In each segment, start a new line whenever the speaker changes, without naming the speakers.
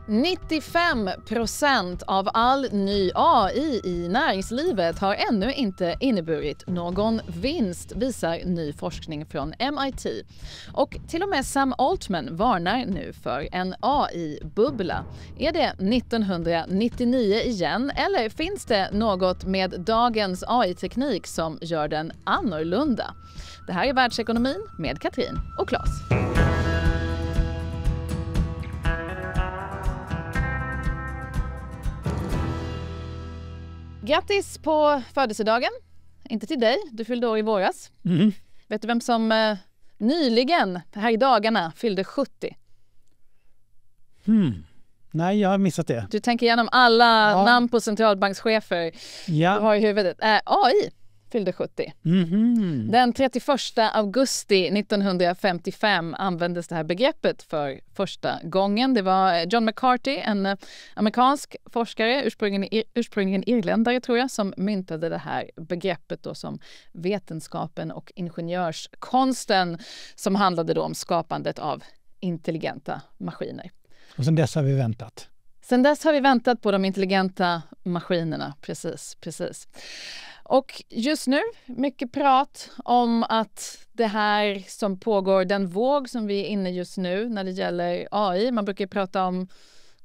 95% av all ny AI i näringslivet har ännu inte inneburit någon vinst, visar ny forskning från MIT. Och till och med Sam Altman varnar nu för en AI-bubbla. Är det 1999 igen, eller finns det något med dagens AI-teknik som gör den annorlunda? Det här är Världsekonomin med Katrin och Claes. Grattis på födelsedagen. Inte till dig, du fyllde år i våras. Vet du vem som nyligen, här i dagarna, fyllde 70?
Nej, jag har missat det.
Du tänker igenom alla namn på centralbankschefer du har i huvudet. AI fyllde 70. Den 31 augusti 1955 användes det här begreppet för första gången. Det var John McCarthy, en amerikansk forskare, ursprungligen irländare tror jag, som myntade det här begreppet då som vetenskapen och ingenjörskonsten, som handlade då om skapandet av intelligenta maskiner.
Och sen dess har vi väntat.
Sen dess har vi väntat på de intelligenta maskinerna, precis. Och just nu, mycket prat om att det här som pågår, den våg som vi är inne just nu när det gäller AI, man brukar prata om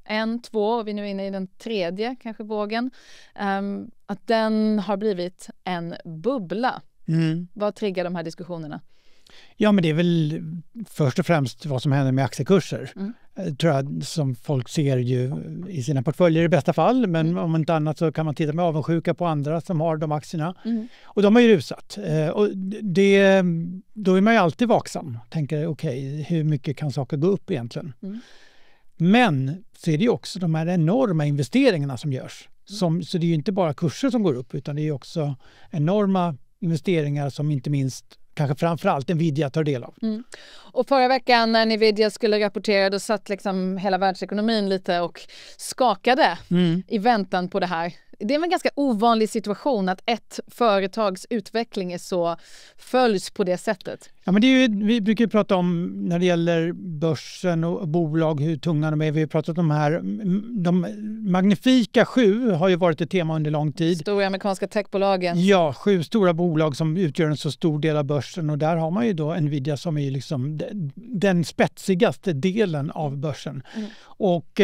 1, 2, och vi är nu inne i den 3:e kanske vågen, att den har blivit en bubbla. Vad triggar de här diskussionerna?
Ja, men det är väl först och främst vad som händer med aktiekurser. Tror jag, som folk ser ju i sina portföljer i bästa fall, men om inte annat så kan man titta med avundsjuka på andra som har de aktierna. Och de har ju rusat. Och då är man ju alltid vaksam. Tänker okej, hur mycket kan saker gå upp egentligen? Men så är det ju också de här enorma investeringarna som görs. Så det är ju inte bara kurser som går upp, utan det är ju också enorma investeringar som inte minst kanske framförallt Nvidia tar del av.
Och förra veckan när Nvidia skulle rapportera, då satt liksom hela världsekonomin lite och skakade i väntan på det här. Det är en ganska ovanlig situation att ett företags utveckling är så följs på det sättet.
Ja, men det är ju, vi brukar prata om när det gäller börsen och bolag, hur tunga de är. Vi har pratat om de magnifika 7 har ju varit ett tema under lång tid.
Stora amerikanska techbolagen.
Ja, 7 stora bolag som utgör en så stor del av börsen, och där har man ju då Nvidia som är liksom den spetsigaste delen av börsen. Och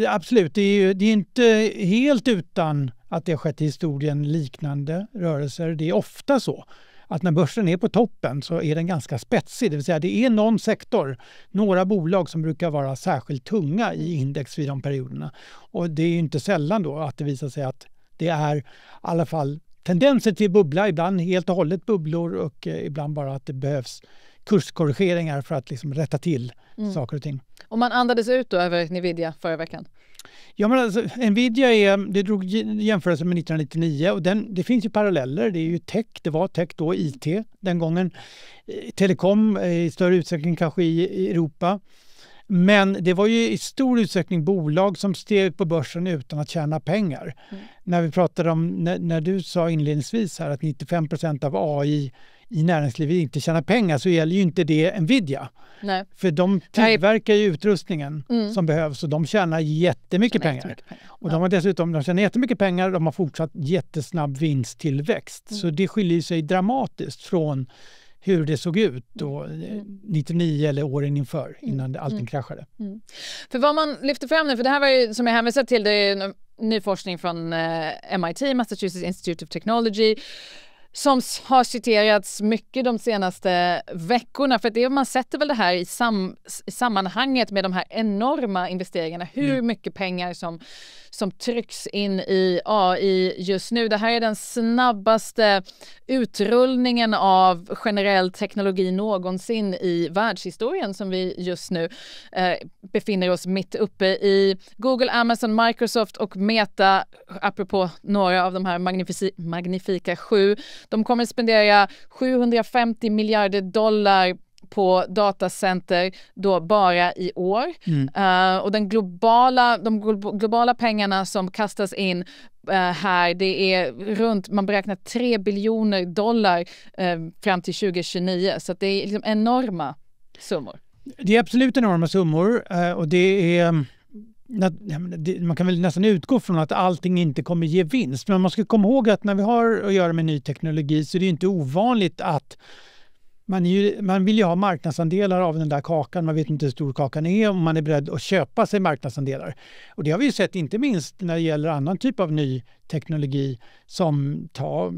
absolut, det är inte helt utan att det har skett i historien liknande rörelser. Det är ofta så att när börsen är på toppen så är den ganska spetsig. Det vill säga det är någon sektor, några bolag som brukar vara särskilt tunga i index vid de perioderna. Och det är ju inte sällan då att det visar sig att det är i alla fall tendenser till bubbla, ibland helt och hållet bubblor, och ibland bara att det behövs kurskorrigeringar för att liksom rätta till saker och ting.
Och man andades ut då över Nvidia förra veckan?
Ja, men alltså, Nvidia det drog jämförelse med 1999, och det finns ju paralleller. Det är ju tech, det var tech då, IT den gången. Telekom i större utsträckning kanske i Europa. Men det var ju i stor utsträckning bolag som steg på börsen utan att tjäna pengar. När vi pratade om, när du sa inledningsvis här att 95% av AI i näringslivet inte tjänar pengar, så gäller ju inte det Nvidia.
Nej.
För de tillverkar ju utrustningen som behövs, och de tjänar jättemycket pengar. Och de tjänar jättemycket pengar, de har fortsatt jättesnabb vinsttillväxt. Så det skiljer sig dramatiskt från hur det såg ut då 99 eller åren inför, innan allting kraschade.
För vad man lyfter fram nu, för det här var ju, som jag hänvisade till, det är ny forskning från MIT, Massachusetts Institute of Technology, som har citerats mycket de senaste veckorna, för att man sätter väl det här i sammanhanget med de här enorma investeringarna, hur mycket pengar som trycks in i AI just nu. Det här är den snabbaste utrullningen av generell teknologi någonsin i världshistorien som vi just nu befinner oss mitt uppe i. Google, Amazon, Microsoft och Meta, apropå några av de här magnifika 7, de kommer att spendera $750 miljarder på datacenter då bara i år. Och de globala pengarna som kastas in här, det är runt, man beräknar $3 biljoner fram till 2029. Så att det är liksom enorma summor.
Det är absolut enorma summor, och det är man kan väl nästan utgå från att allting inte kommer ge vinst. Men man ska komma ihåg att när vi har att göra med ny teknologi så är det inte ovanligt att man vill ju ha marknadsandelar av den där kakan. Man vet inte hur stor kakan är och man är beredd att köpa sig marknadsandelar. Och det har vi ju sett inte minst när det gäller annan typ av ny teknologi som ta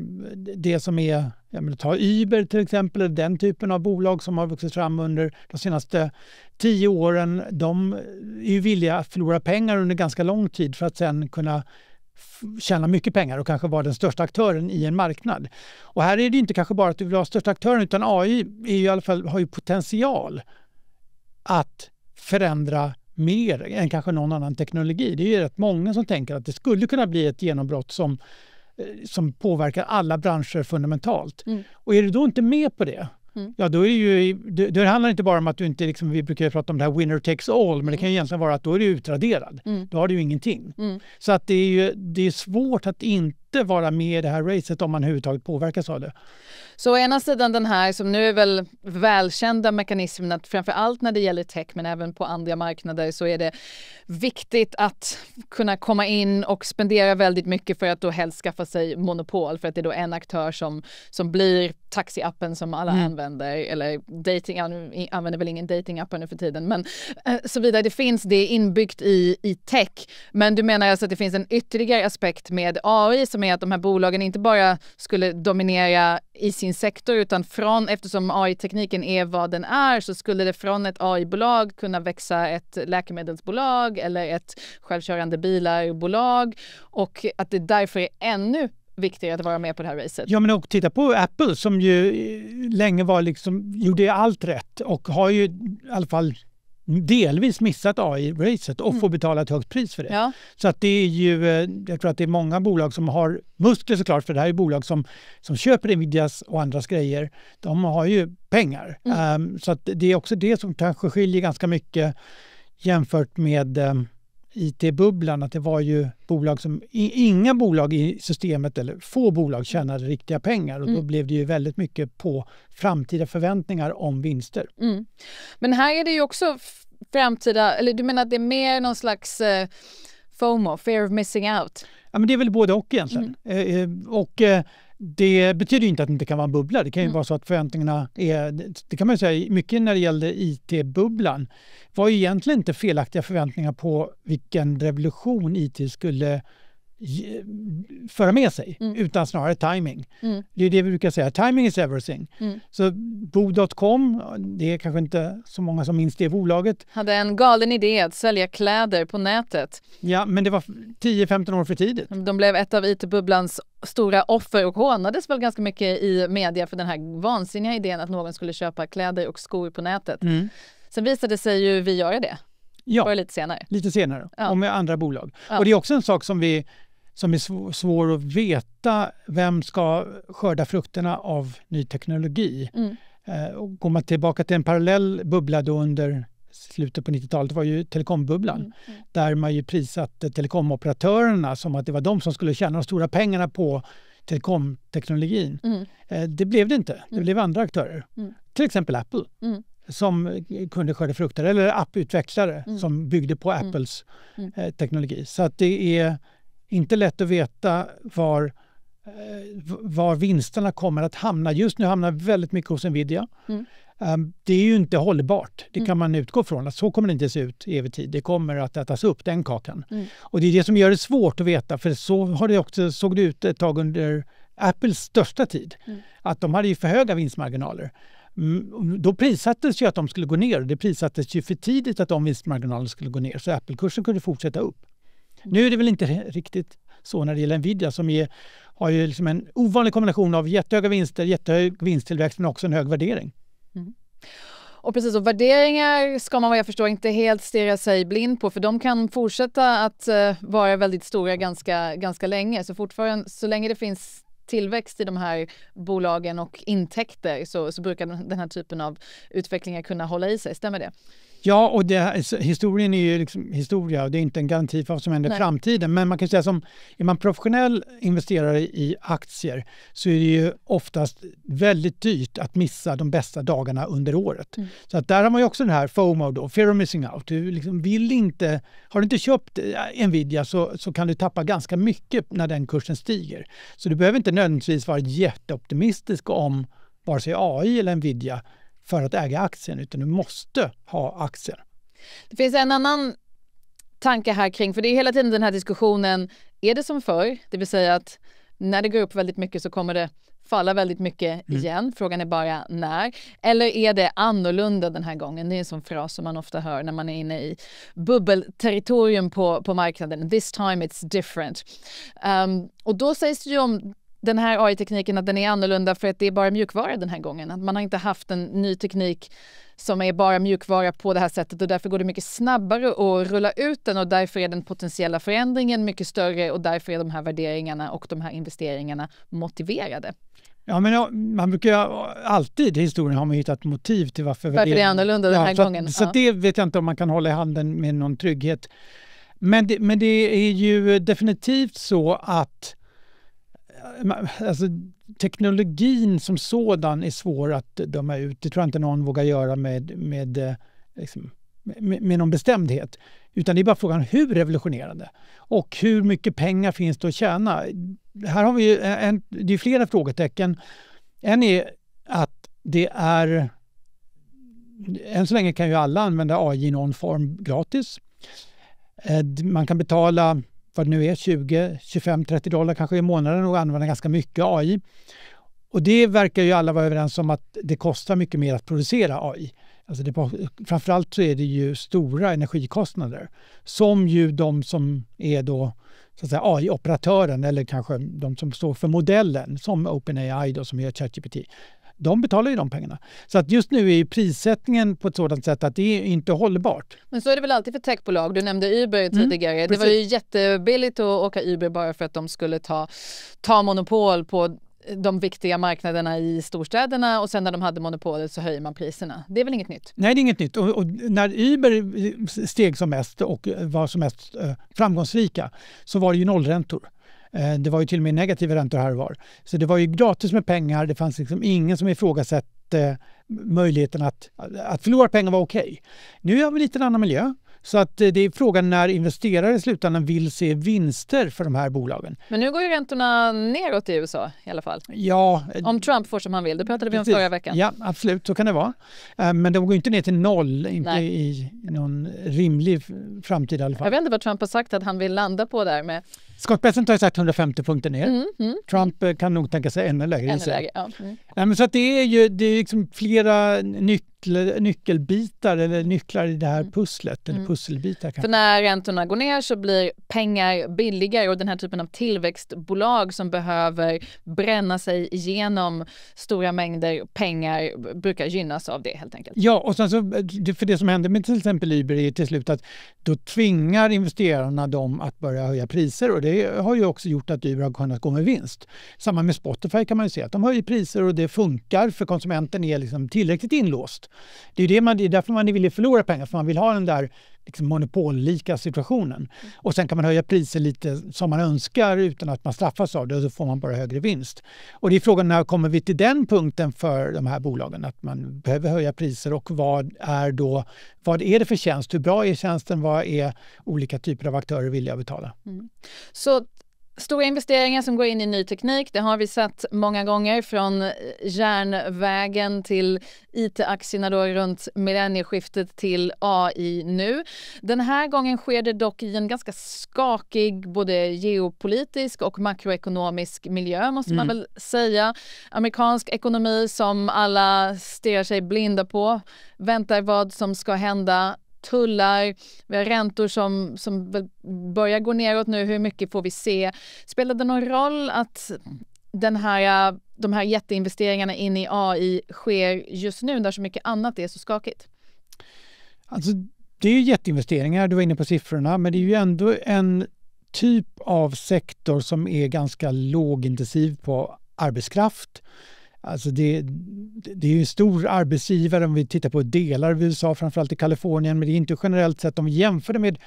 Uber till exempel, den typen av bolag som har vuxit fram under de senaste 10 åren. De är ju villiga att förlora pengar under ganska lång tid för att sen kunna tjäna mycket pengar och kanske vara den största aktören i en marknad. Och här är det inte kanske bara att du vill ha största aktören, utan AI är ju i alla fall, har ju potential att förändra mer än kanske någon annan teknologi. Det är ju rätt många som tänker att det skulle kunna bli ett genombrott som påverkar alla branscher fundamentalt. Och är du då inte med på det, ja, då är det handlar inte bara om att du inte, liksom, vi brukar prata om det här winner takes all, men det kan ju egentligen vara att då är du utraderad. Då har du ju ingenting. Så att det är svårt att inte vara med i det här racet om man överhuvudtaget påverkas av det.
Så å ena sidan den här som nu är väl välkända mekanismen att framförallt när det gäller tech men även på andra marknader så är det viktigt att kunna komma in och spendera väldigt mycket för att då helst skaffa sig monopol, för att det är då en aktör som blir taxiappen som alla använder, eller dating, nu använder väl ingen datingappar nu för tiden, men så vidare. Det finns det inbyggt i tech, men du menar alltså att det finns en ytterligare aspekt med AI som är att de här bolagen inte bara skulle dominera i sin sektor, utan eftersom AI-tekniken är vad den är, så skulle det från ett AI-bolag kunna växa ett läkemedelsbolag eller ett självkörande bilarbolag, och att det därför är ännu viktigare att vara med på det här racet. Ja, men och titta på Apple som ju länge var gjorde allt rätt och har ju i alla fall delvis missat AI-racet och får betala ett högt pris för det. Ja. Så att det är ju, jag tror att det är många bolag som har muskler såklart, för det här är bolag som köper Nvidias och andras grejer. De har ju pengar. Så att det är också det som kanske skiljer ganska mycket jämfört med IT-bubblan, att det var ju bolag som inga bolag i systemet eller få bolag tjänade riktiga pengar, och då blev det ju väldigt mycket på framtida förväntningar om vinster. Men här är det ju också framtida, eller du menar att det är mer någon slags FOMO, fear of missing out? Ja, men det är väl både och egentligen. Det betyder inte att det inte kan vara en bubbla. Det kan ju vara så att förväntningarna är, det kan man ju säga, mycket när det gällde IT-bubblan var ju egentligen inte felaktiga förväntningar på vilken revolution IT skulle föra med sig, utan snarare timing. Det är det vi brukar säga, timing is everything. Så Bo.com, det är kanske inte så många som minns det bolaget. Hade en galen idé att sälja kläder på nätet. Ja, men det var 10-15 år för tidigt. De blev ett av IT-bubblans stora offer och hånades väl ganska mycket i media för den här vansinniga idén att någon skulle köpa kläder och skor på nätet. Sen visade sig ju vi göra det. Ja, bara lite senare. Ja. Och med andra bolag. Ja. Och det är också en sak som är svår att veta, vem ska skörda frukterna av ny teknologi. Och går man tillbaka till en parallell bubbla då under slutet på 90-talet var ju telekombubblan. Där man ju prissatte telekomoperatörerna som att det var de som skulle tjäna de stora pengarna på telekomteknologin. Det blev det inte. Det blev andra aktörer. Till exempel Apple. Som kunde skörda frukter, eller apputvecklare som byggde på Apples teknologi. Så att det är inte lätt att veta var vinsterna kommer att hamna. Just nu hamnar väldigt mycket hos Nvidia. Det är ju inte hållbart. Det kan man utgå från att så kommer det inte se ut i evig tid. Det kommer att ätas upp, den kakan. Och det är det som gör det svårt att veta, för så har det också såg det ut ett tag under Apples största tid. Att de hade ju för höga vinstmarginaler. Då prissattes ju att de skulle gå ner. Det prissattes ju för tidigt att de vinstmarginalerna skulle gå ner, så Apple-kursen kunde fortsätta upp. Nu är det väl inte riktigt så när det gäller Nvidia som har ju liksom en ovanlig kombination av jättehöga vinster, jättehög vinsttillväxt men också en hög värdering. Och precis, och värderingar ska man vad jag förstår inte helt stirra sig blind på, för de kan fortsätta att vara väldigt stora ganska länge. Så fortfarande, så länge det finns tillväxt i de här bolagen och intäkter så brukar den här typen av utvecklingar kunna hålla i sig. Stämmer det?
Ja, och historien är ju liksom historia och det är inte en garanti för vad som händer i framtiden. Men man kan säga som, är man professionell investerare i aktier så är det ju oftast väldigt dyrt att missa de bästa dagarna under året. Så att där har man ju också den här FOMO då, fear of missing out. Du liksom har du inte köpt Nvidia så kan du tappa ganska mycket när den kursen stiger. Så du behöver inte nödvändigtvis vara jätteoptimistisk om vare sig AI eller Nvidia för att äga aktien, utan du måste ha aktien.
Det finns en annan tanke här kring, för det är hela tiden den här diskussionen, är det som förr? Det vill säga att när det går upp väldigt mycket så kommer det falla väldigt mycket igen. Frågan är bara när. Eller är det annorlunda den här gången? Det är en sån fras som man ofta hör när man är inne i bubbelterritorium på marknaden. This time it's different. Och då sägs det ju om den här AI-tekniken att den är annorlunda för att det är bara mjukvara den här gången. Att man har inte haft en ny teknik som är bara mjukvara på det här sättet och därför går det mycket snabbare att rulla ut den och därför är den potentiella förändringen mycket större och därför är de här värderingarna och de här investeringarna motiverade.
Ja, men man brukar alltid i historien har man hittat motiv till varför
det är annorlunda den här gången.
Så det vet jag inte om man kan hålla i handen med någon trygghet. Men det är ju definitivt så att alltså, teknologin som sådan är svår att döma ut. Det tror jag inte någon vågar göra med någon bestämdhet. Utan det är bara frågan hur revolutionerande och hur mycket pengar finns det att tjäna. Här har vi ju det är flera frågetecken. En är att det är än så länge kan ju alla använda AI i någon form gratis. Man kan betala vad det nu är, 20, 25, 30 dollar kanske i månaden och använda ganska mycket AI. Och det verkar ju alla vara överens om att det kostar mycket mer att producera AI. Alltså framförallt så är det ju stora energikostnader som ju de som är då så att säga AI-operatören eller kanske de som står för modellen som OpenAI då som gör ChatGPT. De betalar ju de pengarna. Så att just nu är ju prissättningen på ett sådant sätt att det är inte hållbart. Men
så är det väl alltid för techbolag. Du nämnde Uber tidigare. Det var ju jättebilligt att åka Uber bara för att de skulle ta monopol på de viktiga marknaderna i storstäderna och sen när de hade monopolet så höjer man priserna. Det är väl inget nytt?
Nej, det är inget nytt. Och när Uber steg som mest och var som mest framgångsrika så var det ju nollräntor. Det var ju till och med negativa räntor här och var. Så det var ju gratis med pengar. Det fanns liksom ingen som ifrågasatte möjligheten att förlora pengar var okej. Nu har vi lite en annan miljö. Så att det är frågan när investerare i slutändan vill se vinster för de här bolagen.
Men nu går ju räntorna neråt i USA i alla fall.
Ja.
Om Trump får som han vill. Det pratade vi om förra veckan.
Ja, absolut. Så kan det vara. Men de går inte ner till noll. Inte i någon rimlig framtid i alla fall.
Jag vet inte vad Trump har sagt att han vill landa på där med.
Scott Bessent har sagt 150 punkter ner. Trump kan nog tänka sig ännu lägre.
Ja.
Nej, men så att det är liksom flera nyckelbitar eller nycklar i det här pusslet. Eller pusselbitar.
För när räntorna går ner så blir pengar billigare och den här typen av tillväxtbolag som behöver bränna sig igenom stora mängder pengar brukar gynnas av det helt enkelt.
Ja, och sen så, för det som händer med till exempel Uber är till slut att då tvingar investerarna dem att börja höja priser och det har ju också gjort att Uber har kunnat gå med vinst. Samma med Spotify kan man ju se att de höjer priser och det funkar för konsumenten är liksom tillräckligt inlåst. Det är därför man vill förlora pengar, för man vill ha den där liksom monopollika situationen. Och sen kan man höja priser lite som man önskar utan att man straffas av det och så får man bara högre vinst. Och det är frågan när kommer vi till den punkten för de här bolagen att man behöver höja priser och vad är det för tjänst? Hur bra är tjänsten? Vad är olika typer av aktörer villiga att betala?
Så stora investeringar som går in i ny teknik, det har vi sett många gånger från järnvägen till IT-aktierna då runt millennieskiftet till AI nu. Den här gången sker det dock i en ganska skakig både geopolitisk och makroekonomisk miljö måste man väl säga. Amerikansk ekonomi som alla stirrar sig blinda på, väntar vad som ska hända. Tullar, vi har räntor som börjar gå neråt nu. Hur mycket får vi se? Spelar det någon roll att de här jätteinvesteringarna in i AI sker just nu där så mycket annat är så skakigt?
Alltså, det är ju jätteinvesteringar, du var inne på siffrorna, men det är ju ändå en typ av sektor som är ganska lågintensiv på arbetskraft. Alltså det är ju en stor arbetsgivare om vi tittar på delar av USA, framförallt i Kalifornien, men det är inte generellt sett om vi jämför det med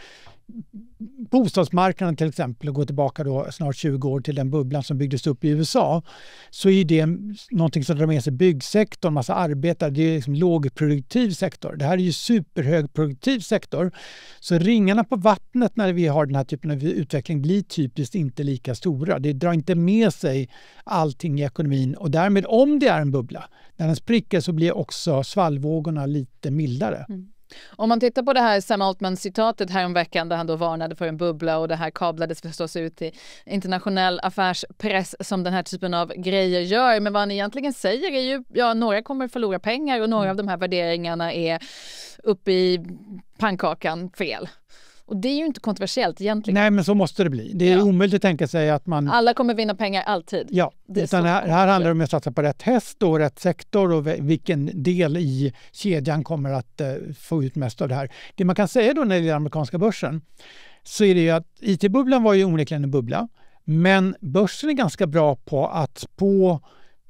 bostadsmarknaden till exempel och går tillbaka då snart 20 år till den bubblan som byggdes upp i USA, så är det någonting som drar med sig byggsektorn, massa arbetare, det är liksom lågproduktiv sektor. Det här är ju superhögproduktiv sektor, så ringarna på vattnet när vi har den här typen av utveckling blir typiskt inte lika stora. Det drar inte med sig allting i ekonomin och därmed om det är en bubbla, när den spricker så blir också svallvågorna lite mildare.
Om man tittar på det här Sam Altman-citatet här om veckan där han då varnade för en bubbla och det här kablades förstås ut i internationell affärspress som den här typen av grejer gör. Men vad han egentligen säger är ju, ja, några kommer förlora pengar och några av de här värderingarna är uppe i pannkakan fel. Och det är ju inte kontroversiellt egentligen.
Nej, men så måste det bli. Det är omöjligt att tänka sig att man...
Alla kommer vinna pengar alltid.
Ja, utan här handlar det om att satsa på rätt häst och rätt sektor och vilken del i kedjan kommer att få ut mest av det här. Det man kan säga då när det gäller amerikanska börsen så är det ju att IT-bubblan var ju onekligen en bubbla. Men börsen är ganska bra på att spå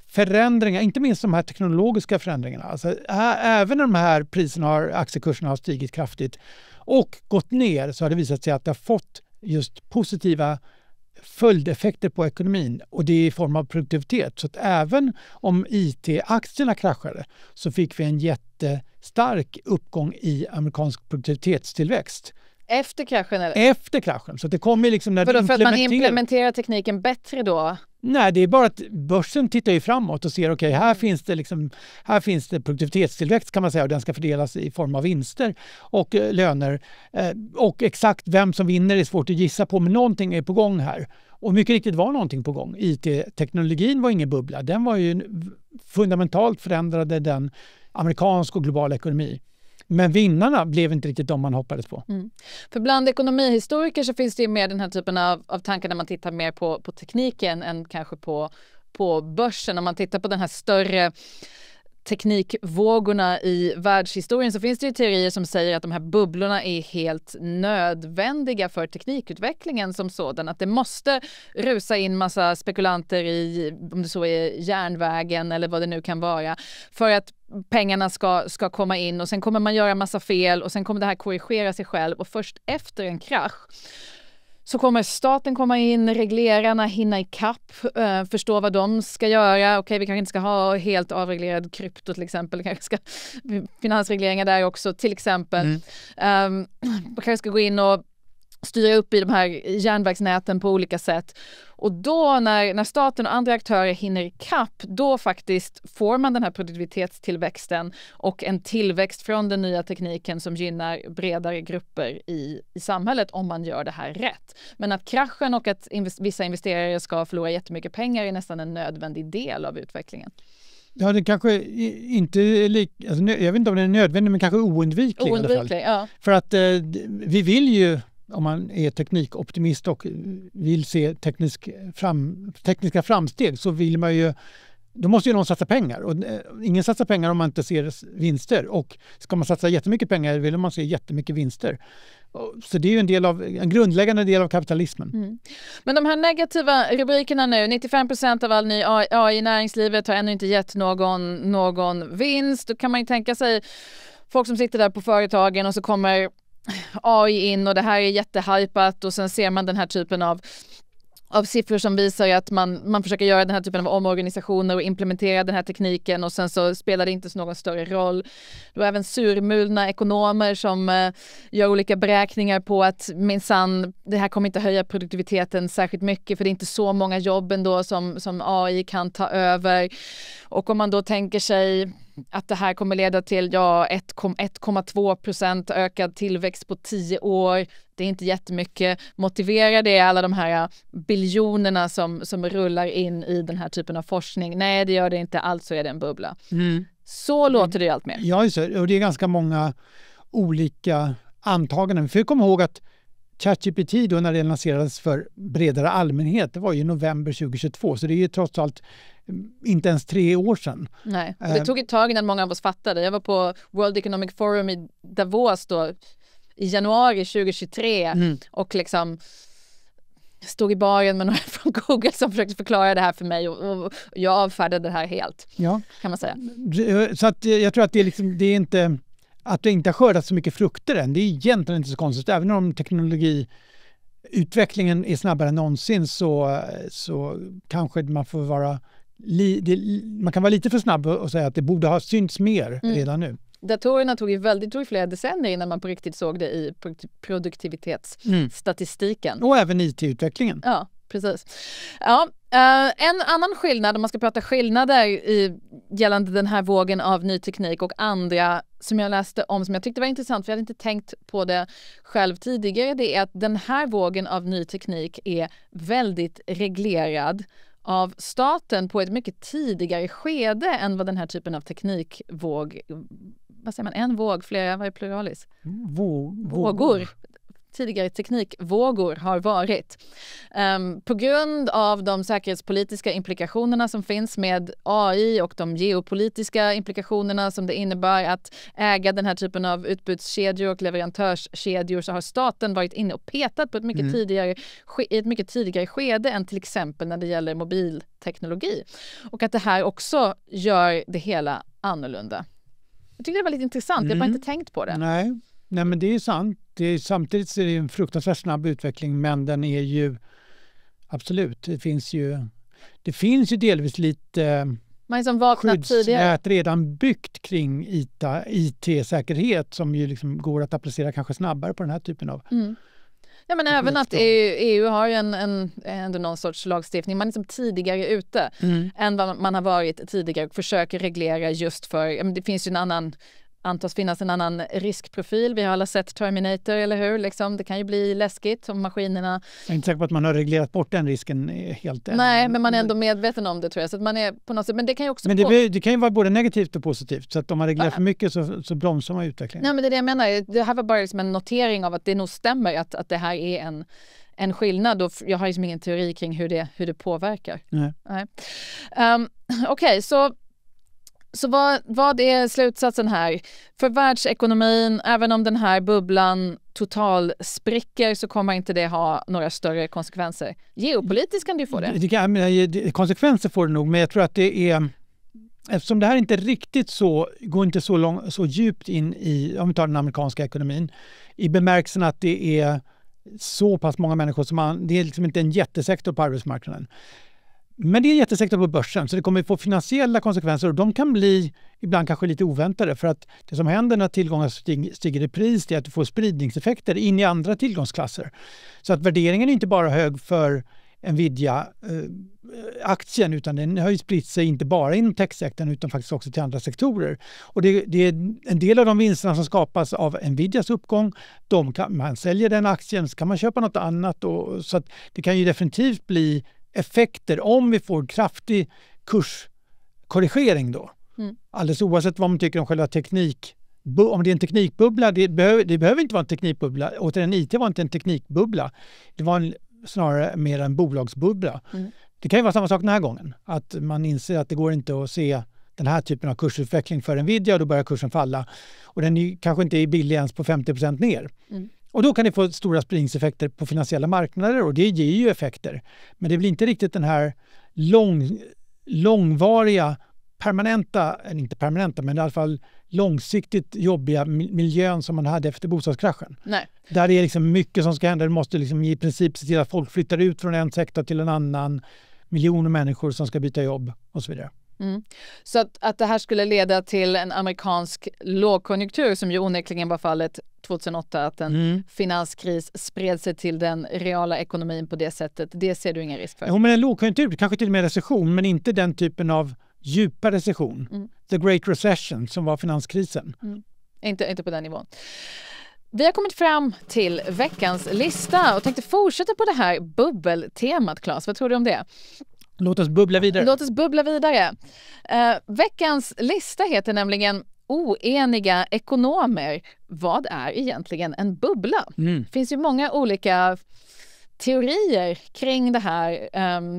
förändringar, inte minst de här teknologiska förändringarna. Alltså, även när de här aktiekurserna har stigit kraftigt och gått ner, så har det visat sig att det har fått just positiva följdeffekter på ekonomin och det är i form av produktivitet. Så att även om IT-aktierna kraschade så fick vi en jättestark uppgång i amerikansk produktivitetstillväxt.
Efter kraschen? Eller?
Efter kraschen. Så det kommer liksom när
för att man implementerar tekniken bättre då?
Nej, det är bara att börsen tittar ju framåt och ser okej, här finns det produktivitetstillväxt kan man säga och den ska fördelas i form av vinster och löner. Och exakt vem som vinner är svårt att gissa på, men någonting är på gång här. Och mycket riktigt var någonting på gång. IT-teknologin var ingen bubbla. Den var ju fundamentalt förändrade den amerikanska och globala ekonomi. Men vinnarna blev inte riktigt de man hoppades på.
För bland ekonomihistoriker så finns det ju mer den här typen av tankar när man tittar mer på tekniken än kanske på börsen. Om man tittar på den här större teknikvågorna i världshistorien så finns det ju teorier som säger att de här bubblorna är helt nödvändiga för teknikutvecklingen som sådan. Att det måste rusa in massa spekulanter i, om det så är järnvägen eller vad det nu kan vara, för att pengarna ska komma in och sen kommer man göra massa fel och sen kommer det här korrigera sig själv och först efter en krasch så kommer staten komma in, reglerarna hinna ikapp, förstå vad de ska göra. Okej, vi kanske inte ska ha helt avreglerad krypto till exempel. Kanske ska finansregleringar där också till exempel. Man kanske ska gå in och styra upp i de här järnvägsnäten på olika sätt. Och då när staten och andra aktörer hinner ikapp, då faktiskt får man den här produktivitetstillväxten och en tillväxt från den nya tekniken som gynnar bredare grupper i samhället om man gör det här rätt. Men att kraschen och att vissa investerare ska förlora jättemycket pengar är nästan en nödvändig del av utvecklingen.
Ja, det kanske inte är alltså, jag vet inte om det är nödvändigt, men kanske oundviklig i alla fall.
Ja.
För att vi vill ju, om man är teknikoptimist och vill se tekniska framsteg, så vill man ju, då måste ju någon satsa pengar och ingen satsar pengar om man inte ser vinster, och ska man satsa jättemycket pengar vill man se jättemycket vinster. Så det är ju en grundläggande del av kapitalismen.
Men de här negativa rubrikerna nu, 95% av all ny AI i näringslivet har ännu inte gett någon vinst. Då kan man ju tänka sig folk som sitter där på företagen och så kommer AI in och det här är jättehypat och sen ser man den här typen av siffror som visar att man försöker göra den här typen av omorganisationer och implementera den här tekniken och sen så spelar det inte så någon större roll. Det var även surmulna ekonomer som gör olika beräkningar på att minsann, det här kommer inte höja produktiviteten särskilt mycket för det är inte så många jobb ändå som AI kan ta över. Och om man då tänker sig att det här kommer leda till 1,2% ökad tillväxt på 10 år. Det är inte jättemycket. Motiverar det alla de här biljonerna som rullar in i den här typen av forskning? Nej, det gör det inte. Alltså är det en bubbla. Så låter det allt mer.
Ja, och det är ganska många olika antaganden. För jag kommer ihåg att ChatGPT då när det lanserades för bredare allmänhet, det var ju i november 2022, så det är ju trots allt inte ens 3 år sedan.
Nej, och det tog ett tag innan många av oss fattade. Jag var på World Economic Forum i Davos då i januari 2023 och liksom stod i baren med några från Google som försökte förklara det här för mig och jag avfärdade det här helt, kan man säga.
Så att jag tror att det är inte att det inte har skördat så mycket frukter än. Det är egentligen inte så konstigt. Även om teknologiutvecklingen är snabbare än någonsin så kanske man får vara man kan vara lite för snabb och säga att det borde ha synts mer redan nu.
Datorerna tog flera decennier innan man på riktigt såg det i produktivitetsstatistiken.
Och även IT-utvecklingen.
Ja, precis. Ja, en annan skillnad, om man ska prata skillnader gällande den här vågen av ny teknik och andra som jag läste om som jag tyckte var intressant, för jag hade inte tänkt på det själv tidigare, det är att den här vågen av ny teknik är väldigt reglerad av staten på ett mycket tidigare skede än vad den här typen av teknikvåg, vad säger man, en våg, flera, vad är pluralis? Vågor. Tidigare teknikvågor har varit. På grund av de säkerhetspolitiska implikationerna som finns med AI och de geopolitiska implikationerna som det innebär att äga den här typen av utbudskedjor och leverantörskedjor, så har staten varit inne och petat på ett mycket tidigare skede än till exempel när det gäller mobilteknologi. Och att det här också gör det hela annorlunda. Jag tycker det var lite intressant, jag har bara inte tänkt på det.
Nej, men det är sant. Samtidigt är det en fruktansvärt snabb utveckling, men den är ju absolut, det finns ju delvis lite skyddsnät redan byggt kring IT-säkerhet som ju liksom går att applicera kanske snabbare på den här typen av
Ja, men även att EU har ju ändå någon sorts lagstiftning. Man är liksom tidigare ute än vad man har varit tidigare och försöker reglera just för, det finns ju antas finnas en annan riskprofil. Vi har alla sett Terminator, eller hur? Liksom, det kan ju bli läskigt om maskinerna...
Jag är inte säker på att man har reglerat bort den risken helt än.
Nej, men man är ändå medveten om det, tror jag. Så att man är på något sätt, men det kan ju också...
Men det kan ju vara både negativt och positivt. Så att om man reglerar för mycket så bromsar man utvecklingen.
Nej, men det är det jag menar. Det här var bara liksom en notering av att det nog stämmer att det här är en skillnad. Och jag har liksom ingen teori kring hur det påverkar.
Nej.
Okej, så vad är slutsatsen här? För världsekonomin, även om den här bubblan total spricker, så kommer inte det ha några större konsekvenser. Geopolitiskt kan det ju få det.
Konsekvenser får det nog, men jag tror att det är... Eftersom det här inte riktigt går inte så djupt in i, om vi tar den amerikanska ekonomin, i bemärkelsen att det är så pass många människor det är liksom inte en jättesektor på arbetsmarknaden. Men det är en jättesektor på börsen, så det kommer att få finansiella konsekvenser och de kan bli ibland kanske lite oväntade, för att det som händer när tillgångar stiger i pris är att du får spridningseffekter in i andra tillgångsklasser. Så att värderingen är inte bara hög för Nvidia-aktien, utan den har ju spritt sig inte bara inom techsektorn utan faktiskt också till andra sektorer. Och det är en del av de vinsterna som skapas av Nvidias uppgång. Man säljer den aktien, så kan man köpa något annat. Så att det kan ju definitivt bli effekter om vi får kraftig kurskorrigering då. Alldeles oavsett vad man tycker om själva om det är en teknikbubbla, det behöver inte vara en teknikbubbla. Återigen, IT var inte en teknikbubbla. Det var snarare mer en bolagsbubbla. Det kan ju vara samma sak den här gången. Att man inser att det går inte att se den här typen av kursutveckling för Nvidia och då börjar kursen falla. Och den kanske inte är billig ens på 50% ner. Och då kan det få stora spridningseffekter på finansiella marknader och det ger ju effekter. Men det blir inte riktigt den här långvariga, inte permanenta, men i alla fall långsiktigt jobbiga miljön som man hade efter bostadskraschen.
Nej.
Där är liksom mycket som ska hända. Det måste liksom i princip se till att folk flyttar ut från en sektor till en annan. Miljoner människor som ska byta jobb och så vidare.
Så att det här skulle leda till en amerikansk lågkonjunktur, som ju onekligen var fallet 2008, att en finanskris spred sig till den reala ekonomin på det sättet. Det ser du ingen risk för?
Jo, men en lågkonjunktur, kanske till och med recession, men inte den typen av djupa recession. The Great Recession som var finanskrisen.
Inte på den nivån. Vi har kommit fram till veckans lista och tänkte fortsätta på det här bubbeltemat, Claes. Vad tror du om det?
Låt oss bubbla vidare.
Veckans lista heter nämligen Oeniga ekonomer. Vad är egentligen en bubbla? Det finns ju många olika teorier kring det här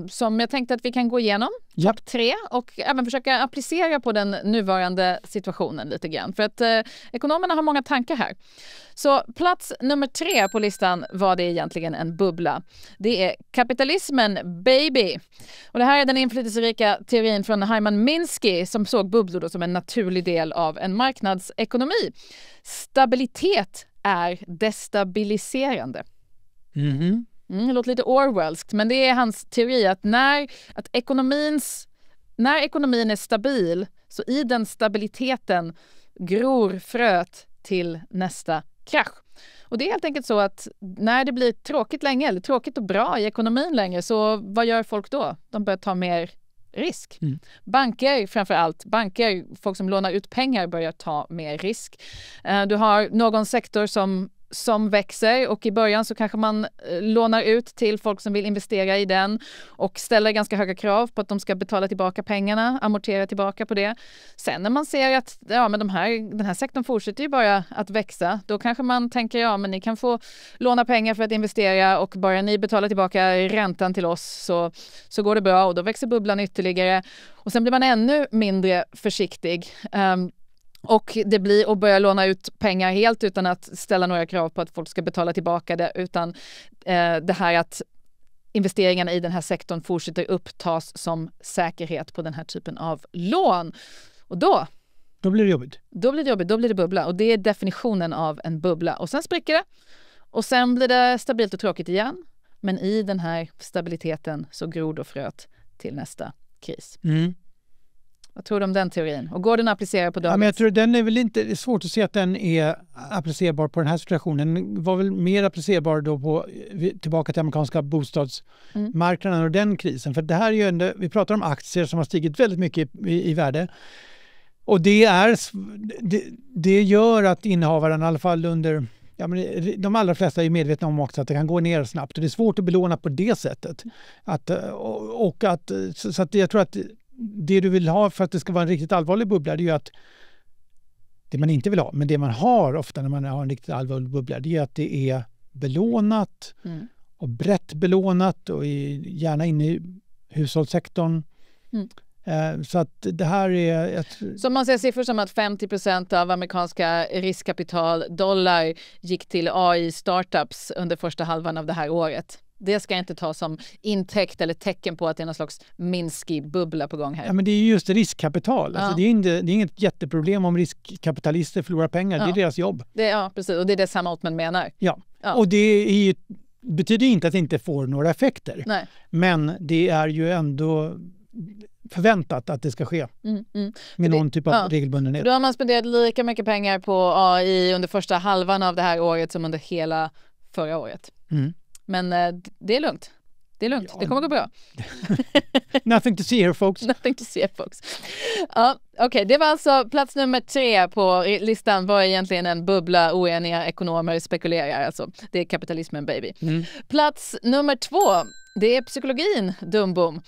som jag tänkte att vi kan gå igenom.
Ja.
Topp 3 och även försöka applicera på den nuvarande situationen lite grann. För att ekonomerna har många tankar här. Så plats nummer 3 på listan var det egentligen en bubbla. Det är kapitalismen, baby. Och det här är den inflytelserika teorin från Hyman Minsky som såg bubblor då som en naturlig del av en marknadsekonomi. Stabilitet är destabiliserande. Det låter lite Orwellskt, men det är hans teori att när ekonomin är stabil så i den stabiliteten gror fröet till nästa krasch. Och det är helt enkelt så att när det blir tråkigt länge eller tråkigt och bra i ekonomin längre, så vad gör folk då? De börjar ta mer risk. Banker framför allt, folk som lånar ut pengar börjar ta mer risk. Du har någon sektor som växer och i början så kanske man lånar ut till folk som vill investera i den och ställer ganska höga krav på att de ska betala tillbaka pengarna, amortera tillbaka på det. Sen när man ser att men den här sektorn fortsätter ju bara att växa, då kanske man tänker men ni kan få låna pengar för att investera och bara ni betalar tillbaka räntan till oss så går det bra och då växer bubblan ytterligare och sen blir man ännu mindre försiktig. Och det blir att börja låna ut pengar helt utan att ställa några krav på att folk ska betala tillbaka det, utan det här att investeringarna i den här sektorn fortsätter upptas som säkerhet på den här typen av lån. Och då
blir det jobbigt.
Då blir det bubbla och det är definitionen av en bubbla. Och sen spricker det och sen blir det stabilt och tråkigt igen. Men i den här stabiliteten så gror då fröet till nästa kris. Vad tror du om den teorin? Och går den att applicera på dagens?
Men jag tror den är väl inte, det är svårt att se att den är applicerbar på den här situationen. Den var väl mer applicerbar då tillbaka till amerikanska bostadsmarknaden och den krisen. För det här är ju ändå, vi pratar om aktier som har stigit väldigt mycket i värde. Och det gör att innehavaren i alla fall under... de allra flesta är medvetna om också att det kan gå ner snabbt. Och det är svårt att belåna på det sättet. Så att jag tror att det du vill ha för att det ska vara en riktigt allvarlig bubbla, det är ju att det man inte vill ha, men det man har ofta när man har en riktigt allvarlig bubbla, det är att det är belånat och brett belånat och gärna inne i hushållssektorn. Så att det här är...
Så man ser siffror som att 50% av amerikanska riskkapital dollar gick till AI-startups under första halvan av det här året. Det ska inte tas som intäkt eller tecken på att det är någon slags Minsky-bubbla på gång här.
Ja, men det är just riskkapital. Ja. Alltså det är inget jätteproblem om riskkapitalister förlorar pengar. Ja. Det är deras jobb.
Precis. Och det är det Sam Altman menar.
Ja. Och det betyder inte att det inte får några effekter.
Nej.
Men det är ju ändå förväntat att det ska ske med någon typ av regelbundenhet.
Då har man spenderat lika mycket pengar på AI under första halvan av det här året som under hela förra året. Men det är lugnt. Ja. Det kommer gå bra.
Nothing to see here, folks.
Nothing to see here, folks. Ja, okej. Det var alltså plats nummer 3 på listan. Var egentligen en bubbla oeniga ekonomer spekulerar. Alltså, det är kapitalismen, baby. Plats nummer 2, det är psykologin, dumbom.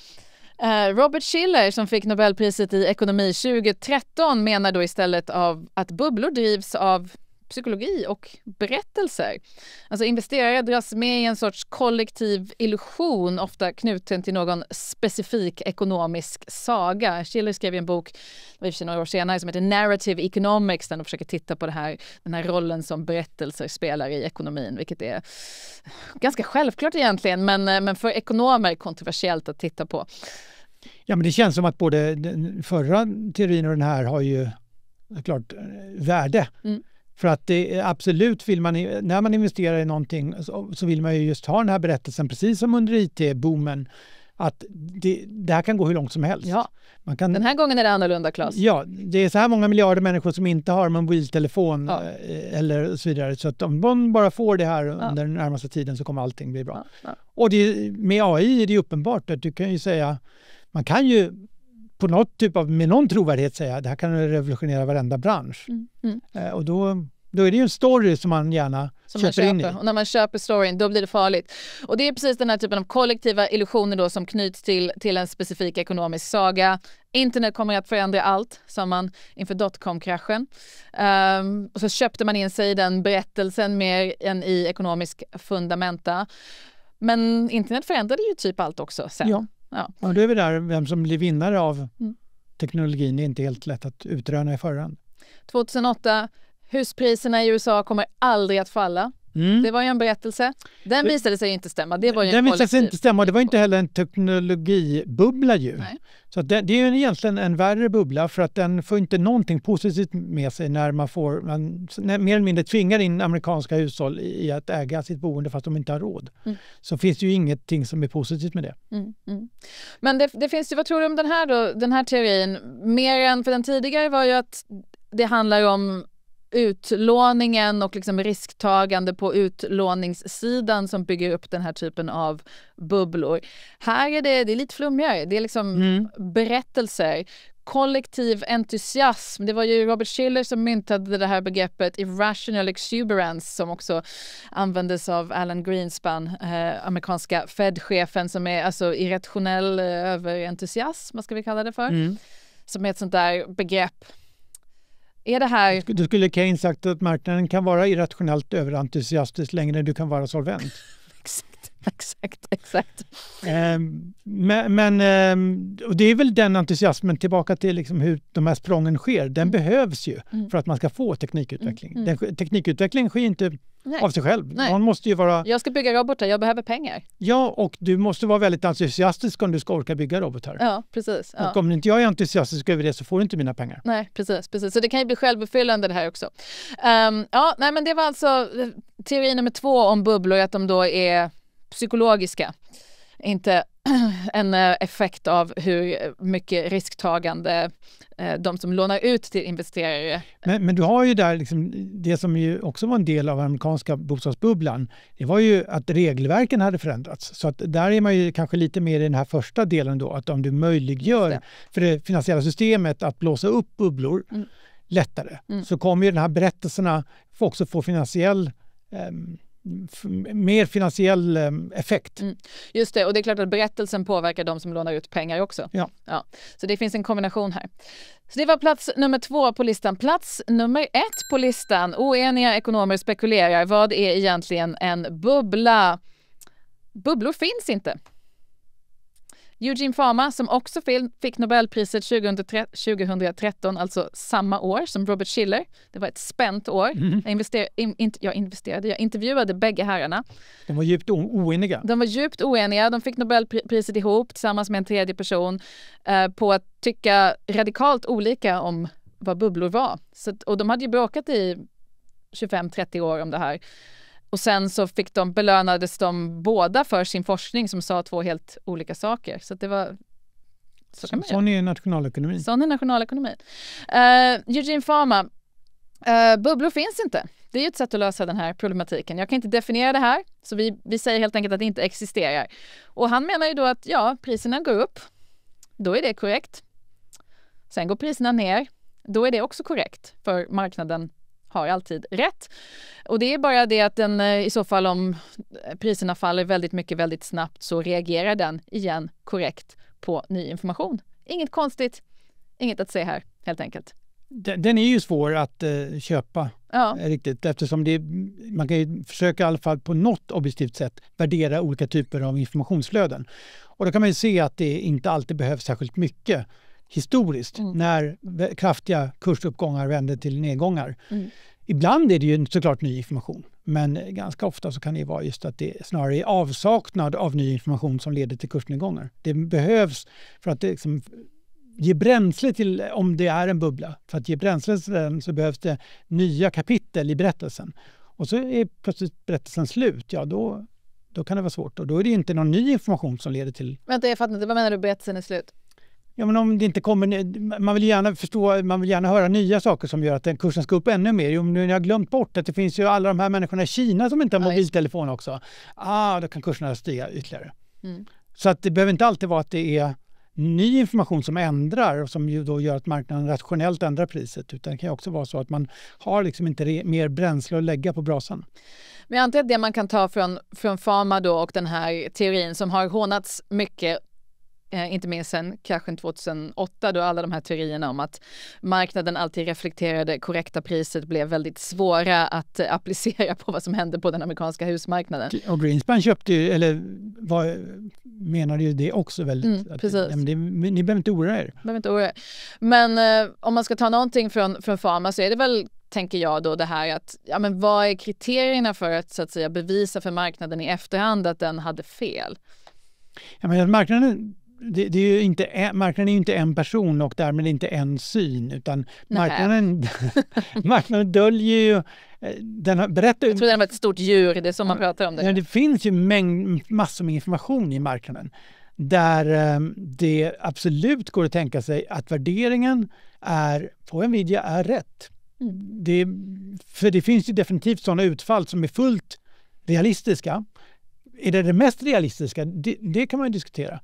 Robert Shiller som fick Nobelpriset i ekonomi 2013 menar då istället att bubblor drivs av psykologi och berättelser. Alltså investerare dras med i en sorts kollektiv illusion, ofta knuten till någon specifik ekonomisk saga. Schiller skrev en bok några år senare som heter Narrative Economics, där de försöker titta på den här rollen som berättelser spelar i ekonomin, vilket är ganska självklart egentligen, men för ekonomer kontroversiellt att titta på.
Ja, men det känns som att både den förra teorin och den här har ju klart värde. För att det absolut vill man, när man investerar i någonting så vill man ju just ha den här berättelsen, precis som under IT-boomen, att det här kan gå hur långt som helst.
Ja. Den här gången är det annorlunda, Claes.
Ja, det är så här många miljarder människor som inte har mobiltelefon eller så vidare. Så att om de bara får det här under den närmaste tiden så kommer allting bli bra. Och med AI är det uppenbart att du kan ju säga, man kan ju på något typ av, med någon trovärdighet säga att det här kan revolutionera varenda bransch. Och då är det ju en story som man gärna köper in i.
Och när man köper storyn, då blir det farligt. Och det är precis den här typen av kollektiva illusioner då som knyts till en specifik ekonomisk saga. Internet kommer att förändra allt, sa man inför dotcom-kraschen. Och så köpte man in sig i den berättelsen mer än i ekonomisk fundamenta. Men internet förändrade ju typ allt också sen.
Ja. Och då är vi där, vem som blir vinnare av teknologin är inte helt lätt att utröna i förhand.
2008, huspriserna i USA kommer aldrig att falla. Det var ju en berättelse. Den visade sig inte stämma. Den visade sig inte stämma.
Det var inte heller en teknologibubbla ju. Nej. Så det är ju egentligen en värre bubbla för att den får inte någonting positivt med sig när man mer eller mindre tvingar in amerikanska hushåll i att äga sitt boende fast de inte har råd. Så finns det ju ingenting som är positivt med det.
Men det finns ju, vad tror du om den här teorin? Mer än för den tidigare var ju att det handlar om utlåningen och liksom risktagande på utlåningssidan som bygger upp den här typen av bubblor. Här är det är lite flummigare. Det är liksom berättelser. Kollektiv entusiasm. Det var ju Robert Shiller som myntade det här begreppet irrational exuberance som också användes av Alan Greenspan, amerikanska Fed-chefen, som är alltså irrationell överentusiasm, vad ska vi kalla det för? Som är ett sånt där begrepp. Är det här...
Du skulle Keynes sagt att marknaden kan vara irrationellt överentusiastisk längre än du kan vara solvent.
Exakt.
Men och det är väl den entusiasmen tillbaka till liksom hur de här sprången sker. Den behövs ju för att man ska få teknikutveckling. Teknikutveckling sker inte av sig själv. Man måste ju vara...
Jag ska bygga robotar, jag behöver pengar.
Ja, och du måste vara väldigt entusiastisk om du ska orka bygga robotar.
Ja, precis. Ja.
Och om inte jag är entusiastisk över det så får du inte mina pengar.
Nej, precis. Så det kan ju bli självuppfyllande det här också. Men det var alltså teori nummer 2 om bubblor, att de då är psykologiska. Inte en effekt av hur mycket risktagande de som lånar ut till investerare.
Men du har ju där liksom, det som ju också var en del av amerikanska bostadsbubblan, det var ju att regelverken hade förändrats. Så att där är man ju kanske lite mer i den här första delen då, att om du möjliggör för det finansiella systemet att blåsa upp bubblor lättare, så kommer ju den här berättelserna också få mer finansiell effekt.
Just det, och det är klart att berättelsen påverkar de som lånar ut pengar också.
Ja.
Så det finns en kombination här. Så det var plats nummer 2 på listan. Plats nummer 1 på listan. Oeniga ekonomer spekulerar. Vad är egentligen en bubbla? Bubblor finns inte. Eugene Fama, som också fick Nobelpriset 2013, alltså samma år som Robert Shiller. Det var ett spänt år. Jag intervjuade bägge herrarna.
De var djupt oeniga. De fick Nobelpriset ihop tillsammans med en tredje person på att tycka radikalt olika om vad bubblor var. Och de hade ju bråkat i 25-30 år om det här. Och sen så belönades de båda för sin forskning som sa 2 helt olika saker. Så det var... Sån är nationalekonomi.
Eugene Fama. Bubblor finns inte. Det är ett sätt att lösa den här problematiken. Jag kan inte definiera det här. Så vi säger helt enkelt att det inte existerar. Och han menar ju då att priserna går upp. Då är det korrekt. Sen går priserna ner. Då är det också korrekt. För marknaden har alltid rätt. Och det är bara det att i så fall om priserna faller väldigt mycket väldigt snabbt så reagerar den igen korrekt på ny information. Inget konstigt, inget att se här helt enkelt.
Den är ju svår att köpa riktigt, eftersom man kan ju försöka i alla fall på något objektivt sätt värdera olika typer av informationsflöden. Och då kan man ju se att det inte alltid behövs särskilt mycket historiskt när kraftiga kursuppgångar vänder till nedgångar. Ibland är det ju såklart ny information, men ganska ofta så kan det vara just att det snarare är avsaknad av ny information som leder till kursnedgångar. Det behövs för att det liksom ge bränsle till, om det är en bubbla, för att ge bränsle till den så behövs det nya kapitel i berättelsen. Och så är plötsligt berättelsen slut, då kan det vara svårt. Och då är det inte någon ny information som leder till...
Vänta, jag fattar inte. Vad menar du berättelsen är slut?
Ja, men om det inte kommer... Man vill gärna höra nya saker som gör att den kursen ska upp ännu mer. Om ni har glömt bort att det finns ju alla de här människorna i Kina som inte har mobiltelefon också. Då kan kurserna stiga ytterligare. Så att det behöver inte alltid vara att det är ny information som ändrar och som ju då gör att marknaden rationellt ändrar priset. Utan det kan ju också vara så att man har liksom inte mer bränsle att lägga på brasan.
Men jag antar att det man kan ta från Fama då och den här teorin som har hånats mycket inte minst sen kraschen 2008 då alla de här teorierna om att marknaden alltid reflekterade korrekta priset blev väldigt svåra att applicera på vad som hände på den amerikanska husmarknaden.
Och Greenspan köpte ju, eller menade ju det också väldigt.
Precis.
Ni behöver inte oroa er.
Men om man ska ta någonting från Pharma så är det väl, tänker jag då, det här att men vad är kriterierna för att, så att säga, bevisa för marknaden i efterhand att den hade fel?
Ja, men marknaden, det är ju inte, marknaden är ju inte en person och därmed inte en syn, utan marknaden döljer ju berättar.
Jag tror det var ett stort djur, det är som man pratar om det.
Ja, det finns ju massor med information i marknaden där det absolut går att tänka sig att värderingen på Nvidia är rätt. För det finns ju definitivt sådana utfall som är fullt realistiska. Är det mest realistiska? Det kan man ju diskutera.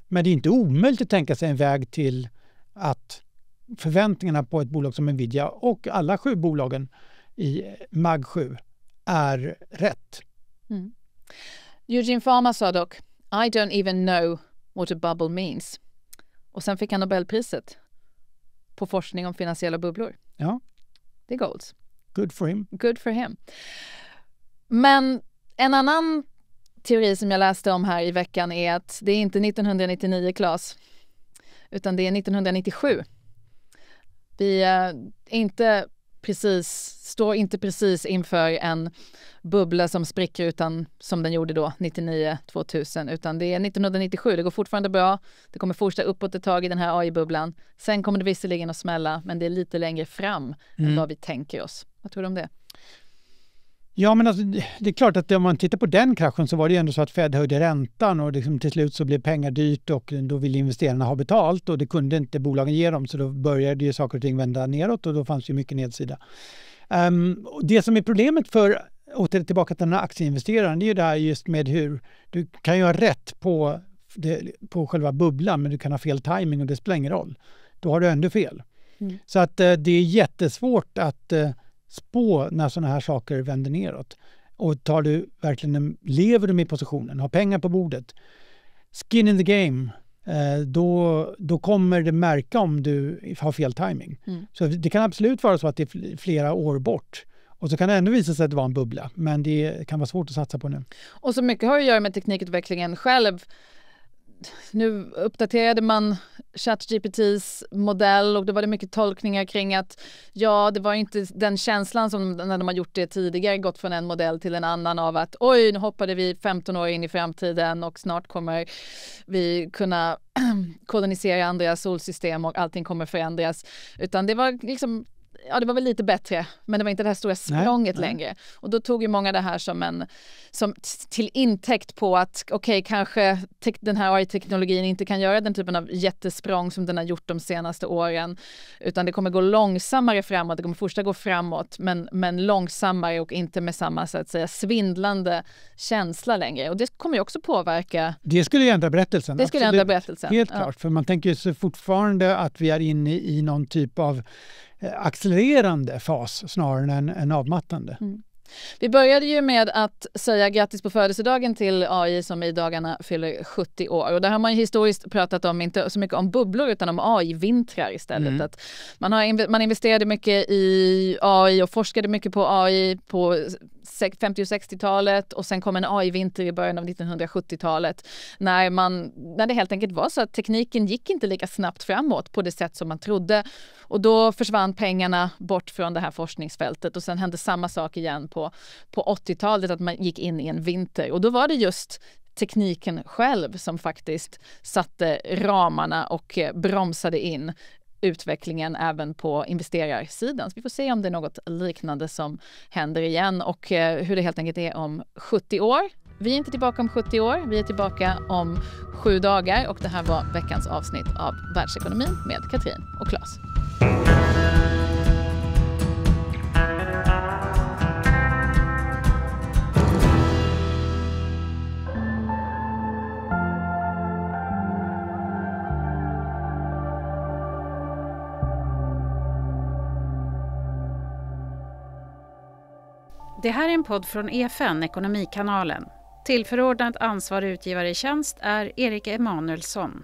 Men det är inte omöjligt att tänka sig en väg till att förväntningarna på ett bolag som Nvidia och alla 7 bolagen i MAG 7 är rätt.
Eugene Fama sa dock, I don't even know what a bubble means. Och sen fick han Nobelpriset på forskning om finansiella bubblor.
Ja.
Det är goals.
Good for him.
Men en annan teori som jag läste om här i veckan är att det är inte 1999, Claes, utan det är 1997. Vi står inte precis inför en bubbla som spricker utan som den gjorde då 99-2000, utan det är 1997. Det går fortfarande bra. Det kommer fortsätta uppåt ett tag i den här AI-bubblan. Sen kommer det visserligen att smälla, men det är lite längre fram än vad vi tänker oss. Vad tror du om det?
Ja, men alltså, det är klart att om man tittar på den kraschen så var det ju ändå så att Fed höjde räntan och liksom till slut så blev pengar dyrt och då ville investerarna ha betalt och det kunde inte bolagen ge dem, så då började ju saker och ting vända neråt och då fanns ju mycket nedsida. Det som är problemet för tillbaka till den här aktieinvesteraren, det är ju det här just med hur du kan ju ha rätt på själva bubblan, men du kan ha fel timing och det spelar ingen roll. Då har du ändå fel. Så att det är jättesvårt att spå när sådana här saker vänder neråt. Och lever du med positionen, har pengar på bordet, skin in the game, då kommer det märka om du har fel timing. Så det kan absolut vara så att det är flera år bort. Och så kan det ändå visa sig att det var en bubbla, men det kan vara svårt att satsa på nu.
Och så mycket har att göra med teknikutvecklingen själv. Nu uppdaterade man ChatGPTs modell och då var det mycket tolkningar kring att det var inte den känslan som när de har gjort det tidigare, gått från en modell till en annan av att oj, nu hoppade vi 15 år in i framtiden och snart kommer vi kunna kolonisera andra solsystem och allting kommer förändras. Utan det var liksom, det var väl lite bättre, men det var inte det här stora språnget längre. Och då tog ju många det här som till intäkt på att kanske den här AI-teknologin inte kan göra den typen av jättesprång som den har gjort de senaste åren, utan det kommer gå långsammare framåt, det kommer fortsätta gå framåt, men långsammare och inte med samma, så att säga, svindlande känsla längre. Och det kommer ju också påverka.
Det skulle ju ändra berättelsen.
Det skulle ändra berättelsen.
Helt klart, för man tänker ju så fortfarande att vi är inne i någon typ av accelererande fas snarare än en avmattande.
Vi började ju med att säga grattis på födelsedagen till AI som i dagarna fyller 70 år. Och där har man ju historiskt pratat om, inte så mycket om bubblor utan om AI-vintrar istället. Att man investerade mycket i AI och forskade mycket på AI på 50- och 60-talet och sen kom en AI-vinter i början av 1970-talet när det helt enkelt var så att tekniken gick inte lika snabbt framåt på det sätt som man trodde. Och då försvann pengarna bort från det här forskningsfältet och sen hände samma sak igen på 80-talet, att man gick in i en vinter. Och då var det just tekniken själv som faktiskt satte ramarna och bromsade in utvecklingen även på investerarsidan. Så vi får se om det är något liknande som händer igen och hur det helt enkelt är om 70 år. Vi är inte tillbaka om 70 år, vi är tillbaka om 7 dagar och det här var veckans avsnitt av Världsekonomin med Katrin och Claes.
Det här är en podd från EFN, Ekonomikanalen. Tillförordnad ansvarig utgivare i tjänst är Erik Emanuelsson.